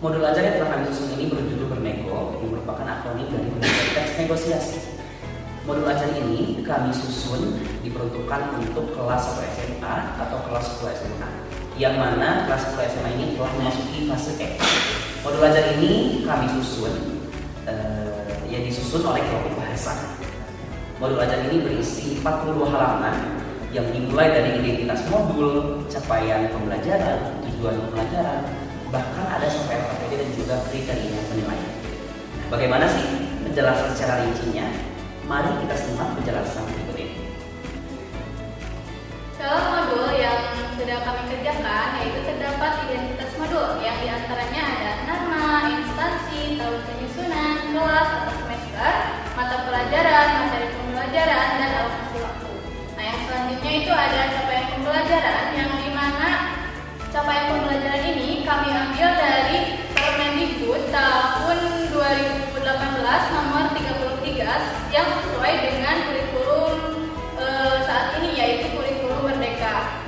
Modul ajar yang telah kami susun ini berjudul Bernego, yang merupakan akronim dari teks negosiasi. Modul ajar ini kami susun diperuntukkan untuk kelas 1 SMA atau kelas 2 SMA, yang mana kelas 1 SMA ini telah memasuki fase E. Modul ajar ini kami susun yang disusun oleh kelompok bahasa. Modul ajar ini berisi 42 halaman yang dimulai dari identitas modul, capaian pembelajaran, tujuan pembelajaran, bahkan ada sampai LKPD dan juga kriteria penilaian. Bagaimana sih penjelasan secara rincinya? Mari kita simak penjelasan berikut ini. Dalam modul yang sudah kami kerjakan, yaitu terdapat identitas modul yang diantaranya ada nama, instansi, tahun penyusunan, kelas atau semester, mata pelajaran, materi pembelajaran, dan alokasi waktu. Nah, yang selanjutnya itu ada capaian pembelajaran, yang dimana capaian pembelajaran ini kami ambil dari Permendikbud tahun 2018 nomor 33 yang sesuai dengan kurikulum saat ini, yaitu kurikulum Merdeka.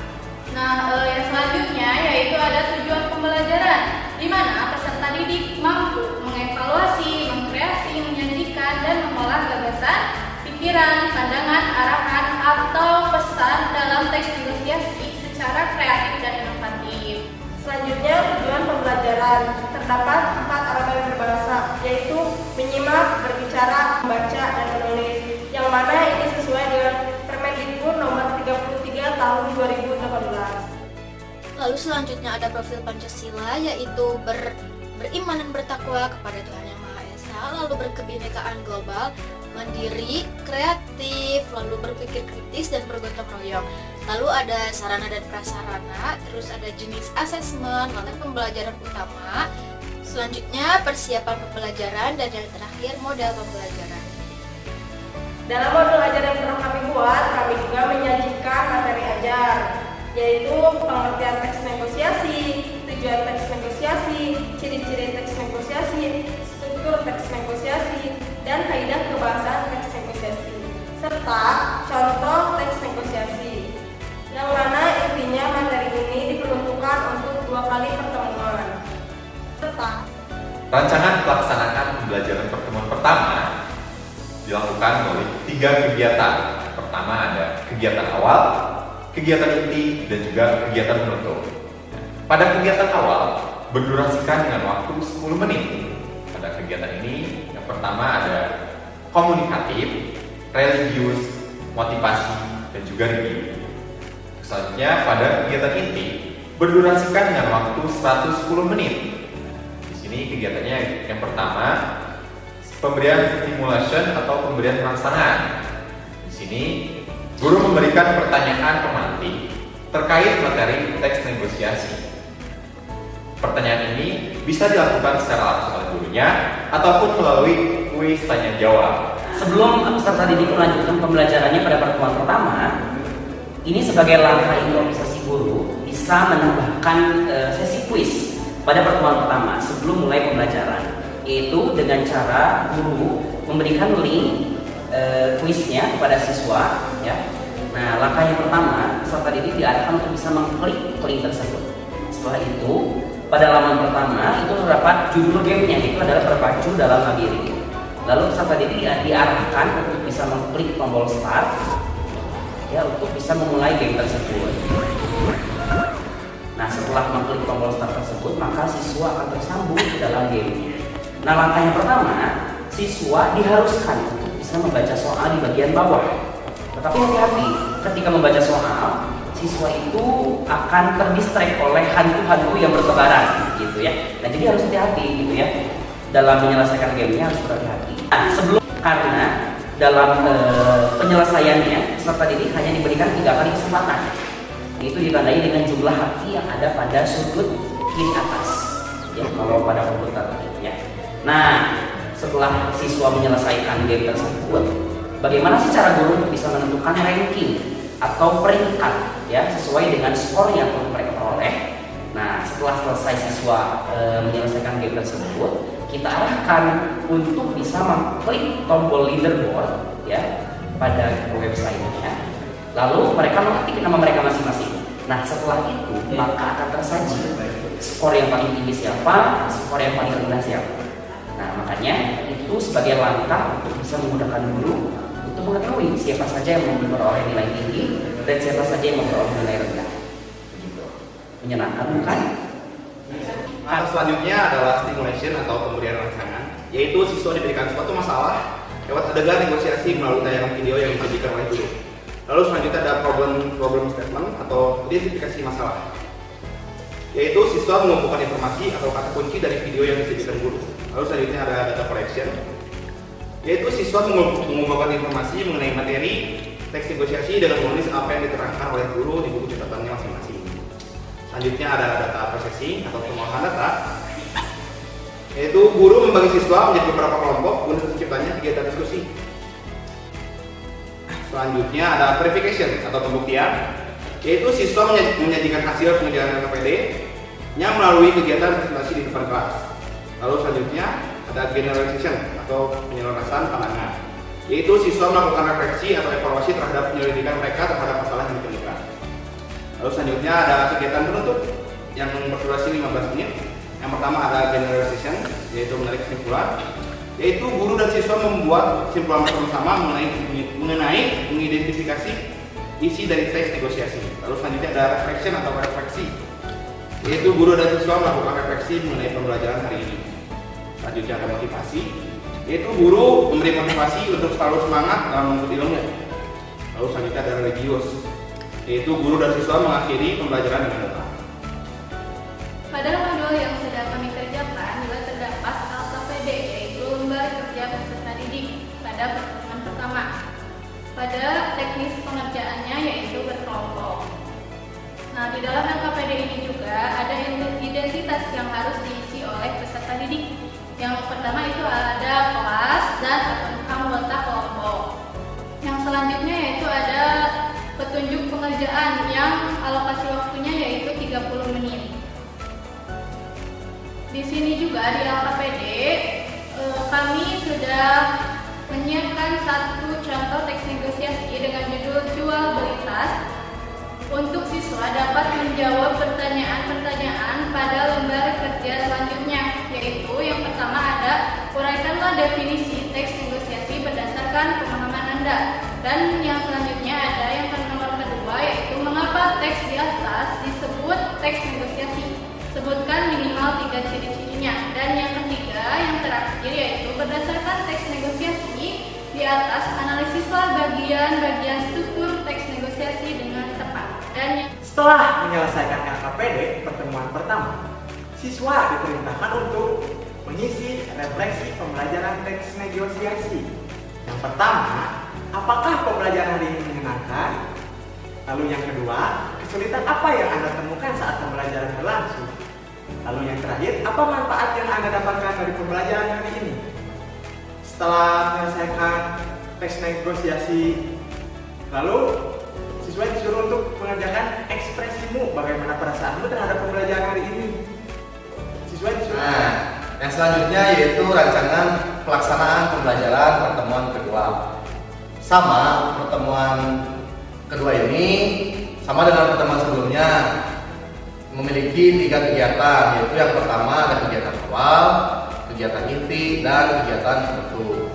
Nah, yang selanjutnya yaitu ada tujuan pembelajaran, di mana peserta didik mampu mengevaluasi, mengkreasi, menyajikan, dan mengolah gagasan, pikiran, pandangan, arahan, atau pesan dalam teks negosiasi secara kreatif dan inovatif. Selanjutnya, tujuan pembelajaran. Terdapat 4 elemen berbahasa, yaitu menyimak, berbicara, membaca, dan menulis, yang mana ini sesuai dengan Permendikbud nomor 33 tahun 2018. Lalu selanjutnya ada profil Pancasila, yaitu beriman dan bertakwa kepada Tuhan Yang Maha Esa, lalu berkebinekaan global, mandiri, kreatif, lalu berpikir kritis dan bergotong royong. Lalu ada sarana dan prasarana, terus ada jenis asesmen, lalu pembelajaran utama, selanjutnya persiapan pembelajaran, dan yang terakhir model pembelajaran. Dalam modul ajar yang pernah kami buat, kami juga menyajikan materi ajar, yaitu pengertian teks negosiasi, tujuan teks negosiasi, ciri-ciri teks negosiasi, struktur teks negosiasi, dan kaidah kebahasaan teks negosiasi, serta contoh teks negosiasi, yang mana intinya materi ini diperuntukkan untuk 2 kali pertemuan. Serta rancangan pelaksanaan pembelajaran pertemuan pertama dilakukan oleh 3 kegiatan. Pertama ada kegiatan awal, kegiatan inti, dan juga kegiatan penutup. Pada kegiatan awal berdurasikan dengan waktu 10 menit. Pada kegiatan ini yang pertama ada komunikatif, religius, motivasi, dan juga review. Selanjutnya pada kegiatan inti berdurasikan dengan waktu 110 menit. Di sini kegiatannya yang pertama pemberian stimulation atau pemberian rangsangan. Di sini guru memberikan pertanyaan pemantik terkait materi teks negosiasi. Pertanyaan ini bisa dilakukan secara langsung oleh gurunya ataupun melalui kuis tanya jawab. Sebelum peserta didik melanjutkan pembelajarannya pada pertemuan pertama, ini sebagai langkah improvisasi guru bisa menambahkan sesi kuis pada pertemuan pertama sebelum mulai pembelajaran, yaitu dengan cara guru memberikan link kuisnya kepada siswa, ya. Nah, langkah yang pertama, peserta didik diarahkan untuk bisa mengklik link tersebut. Setelah itu, pada halaman pertama itu terdapat judul gamenya, itu adalah berpacu dalam labirin. Lalu peserta didik diarahkan untuk bisa mengklik tombol start, ya, untuk bisa memulai game tersebut. Nah, setelah mengklik tombol start tersebut, maka siswa akan tersambung ke dalam gamenya. Nah, langkah yang pertama, siswa diharuskan untuk bisa membaca soal di bagian bawah. Tetapi hati-hati, ketika membaca soal, siswa itu akan terdistract oleh hantu-hantu yang bertebaran, gitu ya. Nah, jadi harus hati-hati, gitu ya. Dalam menyelesaikan gamenya harus berhati-hati. Nah, karena dalam penyelesaiannya, peserta didik hanya diberikan 3 kali kesempatan. Itu ditandai dengan jumlah hati yang ada pada sudut kiri atas, ya, kalau pada komputer, ya. Nah, setelah siswa menyelesaikan game tersebut, bagaimana sih cara guru untuk bisa menentukan ranking atau peringkat, ya, sesuai dengan skor yang telah mereka peroleh? Nah, setelah selesai siswa menyelesaikan game tersebut, kita arahkan untuk bisa mengklik tombol leaderboard, ya, pada websitenya. Lalu mereka mengetik nama mereka masing-masing. Nah setelah itu maka akan tersaji skor yang paling tinggi siapa, skor yang paling rendah siapa. Nah makanya itu sebagai langkah untuk bisa memudahkan guru untuk mengetahui siapa saja yang memperoleh nilai tinggi dan siapa saja yang memperoleh nilai rendah. Begitu. Menyenangkan bukan? Nah, selanjutnya adalah stimulation atau pemberian rangsangan, yaitu siswa diberikan suatu masalah lewat adegan negosiasi melalui tayangan video yang disajikan oleh guru. Lalu selanjutnya ada problem statement atau identifikasi masalah, yaitu siswa mengumpulkan informasi atau kata kunci dari video yang disajikan guru. Lalu selanjutnya ada data collection, yaitu siswa mengumpulkan informasi mengenai materi teks negosiasi dengan menulis apa yang diterangkan oleh guru di buku catatannya masing-masing. Selanjutnya ada data processing atau pengolahan data, yaitu guru membagi siswa menjadi beberapa kelompok guna terciptanya kegiatan diskusi. Selanjutnya ada verification atau pembuktian, yaitu siswa menyajikan hasil pengerjaan LKPD nya melalui kegiatan presentasi di depan kelas. Lalu selanjutnya ada generalization atau penyelarasan pandangan, yaitu siswa melakukan refleksi atau evaluasi terhadap penyelidikan mereka terhadap masalah yang ditemukan. Lalu selanjutnya ada kegiatan penutup yang berdurasi 15 menit. Yang pertama ada generalization, yaitu menarik kesimpulan, yaitu guru dan siswa membuat kesimpulan bersama-sama mengenai mengidentifikasi isi dari teks negosiasi. Lalu selanjutnya ada reflection atau refleksi, yaitu guru dan siswa melakukan refleksi mengenai pembelajaran hari ini. Selanjutnya ada motivasi, yaitu guru memberi motivasi untuk selalu semangat dalam menuntut ilmu. Lalu selanjutnya ada religius, yaitu guru dan siswa mengakhiri pembelajaran dengan doa. Pada modul yang sedang kami kerjakan juga terdapat LKPD, yaitu lembar kerja peserta didik pada pertemuan pertama. Pada teknis pengerjaannya yaitu berkelompok. Nah, di dalam LKPD ini juga ada identitas yang harus diisi oleh peserta didik. Yang pertama itu ada kelas dan anggota kelompok. Yang selanjutnya yaitu ada petunjuk pengerjaan yang alokasi waktunya yaitu 30 menit. Di sini juga di LKPD kami sudah menyiapkan satu contoh teks negosiasi dengan judul jual beli tas untuk siswa dapat menjawab pertanyaan-pertanyaan pada lembar kerja selanjutnya, yaitu yang pertama ada uraikanlah definisi teks negosiasi berdasarkan pemahaman Anda, dan yang selanjutnya ada yang nomor kedua yaitu mengapa teks di atas disebut teks negosiasi, sebutkan minimal 3 ciri-cirinya, dan yang ketiga yang terakhir yaitu berdasarkan teks negosiasi di atas analisislah bagian-bagian struktur teks negosiasi dengan tepat. Dan setelah menyelesaikan LKPD pertemuan pertama, siswa diperintahkan untuk mengisi refleksi pembelajaran teks negosiasi. Yang pertama, apakah pembelajaran hari ini menyenangkan? Lalu yang kedua, kesulitan apa yang Anda temukan saat pembelajaran berlangsung? Lalu yang terakhir, apa manfaat yang Anda dapatkan dari pembelajaran hari ini? Setelah menyelesaikan teks negosiasi, lalu siswa disuruh untuk mengerjakan ekspresimu, bagaimana perasaanmu terhadap pembelajaran hari ini. Siswa disuruh. Nah, yang selanjutnya yaitu rancangan pelaksanaan pembelajaran pertemuan kedua. Sama, pertemuan kedua ini sama dengan pertemuan sebelumnya, memiliki 3 kegiatan, yaitu yang pertama ada kegiatan awal, kegiatan inti, dan kegiatan penutup.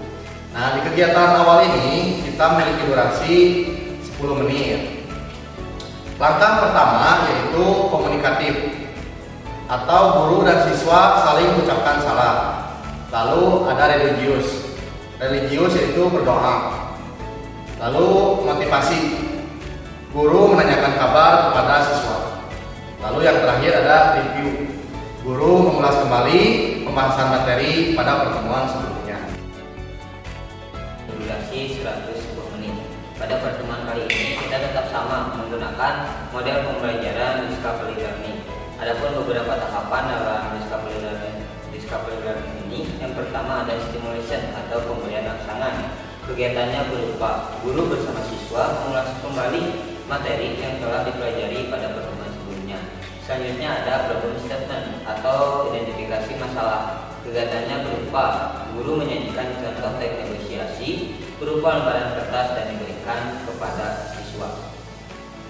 Nah, di kegiatan awal ini kita memiliki durasi 10 menit. Langkah pertama yaitu komunikatif, atau guru dan siswa saling mengucapkan salam. Lalu ada religius. Religius yaitu berdoa. Lalu motivasi, guru menanyakan kabar kepada siswa. Lalu yang terakhir ada review, guru mengulas kembali pembahasan materi pada pertemuan sebelumnya. Durasi 110 menit. Pada pertemuan kali ini kita tetap sama menggunakan model pembelajaran discovery learning. Adapun beberapa tahapan dalam discovery learning ini, yang pertama ada stimulation atau pemberian rangsangan. Kegiatannya berupa guru bersama siswa mengulas kembali materi yang telah dipelajari pada pertemuan sebelumnya. Selanjutnya ada problem statement atau identifikasi masalah. Kegiatannya berupa guru menyajikan contoh teks negosiasi berupa lembaran kertas dan diberikan kepada siswa.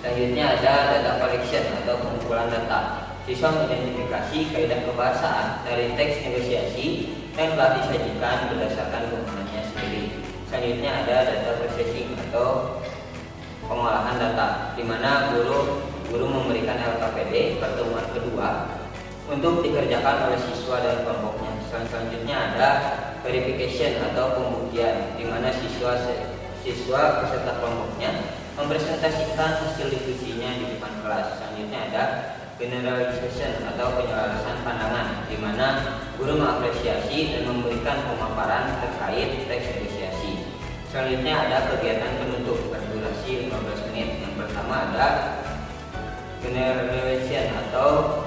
Selanjutnya ada data collection atau pengumpulan data. Siswa mengidentifikasi kaidah kebahasaan dari teks negosiasi yang telah disajikan berdasarkan kebutuhannya sendiri. Selanjutnya ada data processing atau pengolahan data, di mana guru memberikan LKPD pertemuan kedua untuk dikerjakan oleh siswa dan kelompoknya. Selanjutnya ada verification atau pembuktian, di mana siswa beserta kelompoknya mempresentasikan hasil diskusinya di depan kelas. Selanjutnya ada generalization atau penyelarasan pandangan, di mana guru mengapresiasi dan memberikan pemaparan terkait teks negosiasi. Selanjutnya ada kegiatan penutup berdurasi 15 menit. Yang pertama ada generalization atau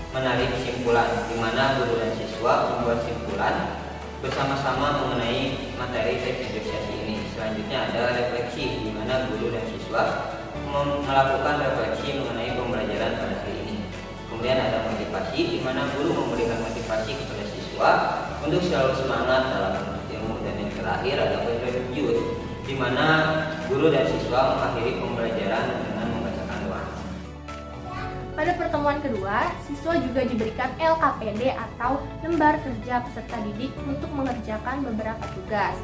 menarik kesimpulan, di mana guru dan siswa membuat simpulan bersama-sama mengenai materi teks negosiasi ini. Selanjutnya ada refleksi, di mana guru dan siswa melakukan refleksi mengenai pembelajaran pada hari ini. Kemudian ada motivasi, di mana guru memberikan motivasi kepada siswa untuk selalu semangat dalam menuntut ilmu. Dan yang terakhir ada review, di mana guru dan siswa mengakhiri pembelajaran dengan membacakan doa. Pada pertemuan kedua, siswa juga diberikan LKPD atau lembar kerja peserta didik untuk mengerjakan beberapa tugas.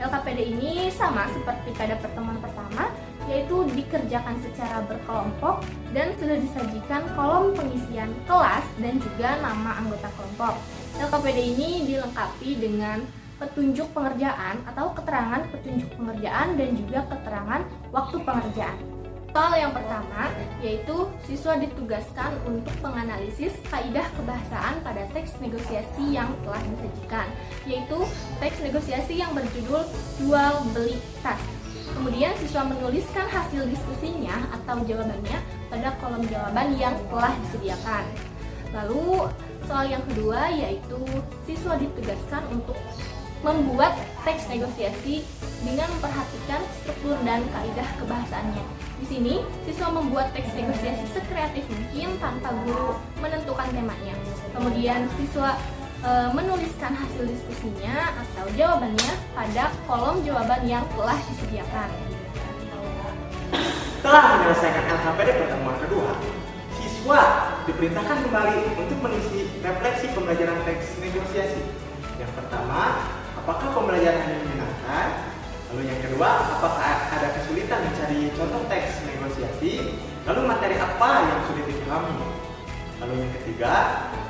LKPD ini sama seperti pada pertemuan pertama, yaitu dikerjakan secara berkelompok dan sudah disajikan kolom pengisian kelas dan juga nama anggota kelompok. LKPD ini dilengkapi dengan petunjuk pengerjaan atau keterangan petunjuk pengerjaan dan juga keterangan waktu pengerjaan. Soal yang pertama, yaitu siswa ditugaskan untuk menganalisis kaidah kebahasaan pada teks negosiasi yang telah disajikan, yaitu teks negosiasi yang berjudul jual beli tas. Kemudian siswa menuliskan hasil diskusinya atau jawabannya pada kolom jawaban yang telah disediakan. Lalu soal yang kedua, yaitu siswa ditugaskan untuk membuat teks negosiasi dengan memperhatikan struktur dan kaidah kebahasaannya. Di sini, siswa membuat teks negosiasi sekreatif mungkin tanpa guru menentukan temanya. Kemudian siswa menuliskan hasil diskusinya atau jawabannya pada kolom jawaban yang telah disediakan. Setelah menyelesaikan LKPD pertemuan kedua, siswa diperintahkan kembali untuk mengisi refleksi pembelajaran teks negosiasi. Yang pertama, apakah pembelajaran ini menyenangkan? Lalu yang kedua, apakah ada kesulitan mencari contoh teks negosiasi? Lalu materi apa yang sulit dipahami? Lalu yang ketiga,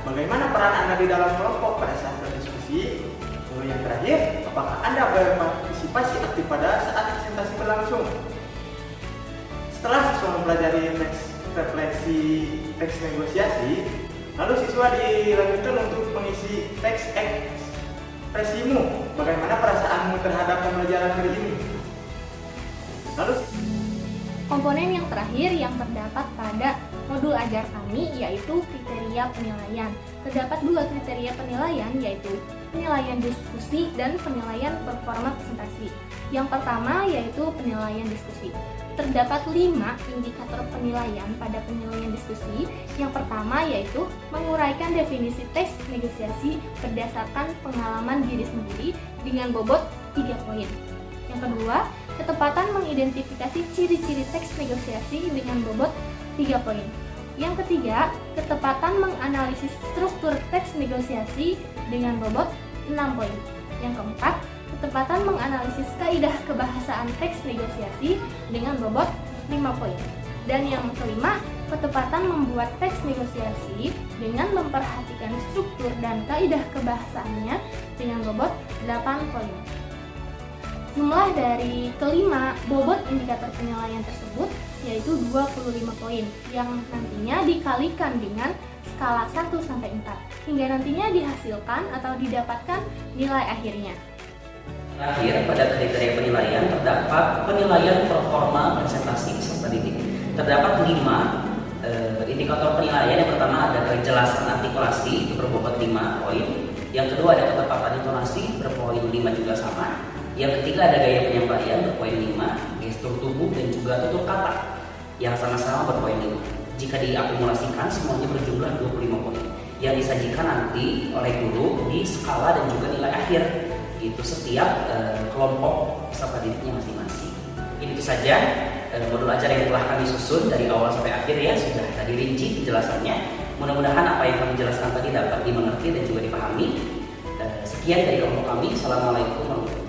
bagaimana peran Anda di dalam kelompok pada saat berdiskusi? Lalu yang terakhir, apakah Anda berpartisipasi aktif pada saat presentasi berlangsung? Setelah siswa mempelajari refleksi teks negosiasi, lalu siswa dilanjutkan untuk mengisi teks ekspresimu, bagaimana perasaanmu terhadap pembelajaran hari ini. Lalu komponen yang terakhir yang terdapat pada modul ajar kami yaitu kriteria penilaian. Terdapat dua kriteria penilaian, yaitu penilaian diskusi dan penilaian performa presentasi. Yang pertama yaitu penilaian diskusi. Terdapat 5 indikator penilaian pada penilaian diskusi. Yang pertama yaitu menguraikan definisi teks negosiasi berdasarkan pengalaman diri sendiri dengan bobot 3 poin. Yang kedua, ketepatan mengidentifikasi ciri-ciri teks negosiasi dengan bobot 3 poin. Yang ketiga, ketepatan menganalisis struktur teks negosiasi dengan bobot 6 poin. Yang keempat, ketepatan menganalisis kaidah kebahasaan teks negosiasi dengan bobot 5 poin. Dan yang kelima, ketepatan membuat teks negosiasi dengan memperhatikan struktur dan kaidah kebahasaannya dengan bobot 8 poin. Jumlah dari kelima bobot indikator penilaian tersebut yaitu 25 poin yang nantinya dikalikan dengan skala 1 sampai 4 hingga nantinya dihasilkan atau didapatkan nilai akhirnya. Terakhir, pada kriteria penilaian terdapat penilaian performa presentasi peserta didik. Terdapat 5 indikator penilaian. Yang pertama ada kejelasan artikulasi, itu berbobot 5 poin. Yang kedua ada ketepatan intonasi, berpoin 5 juga sama. Yang ketiga ada gaya penyampaian, berpoin 5, gestur tubuh dan juga tutur kata yang sama-sama berpoin 5. Jika diakumulasikan semuanya berjumlah 25 poin yang disajikan nanti oleh guru di skala dan juga nilai akhir. Itu setiap kelompok peserta didiknya masing-masing. Itu saja modul ajar yang telah kami susun dari awal sampai akhir ya, sudah tadi rinci penjelasannya. Mudah-mudahan apa yang kami jelaskan tadi dapat dimengerti dan juga dipahami. Sekian dari kelompok kami. Assalamualaikum warahmatullahi wabarakatuh.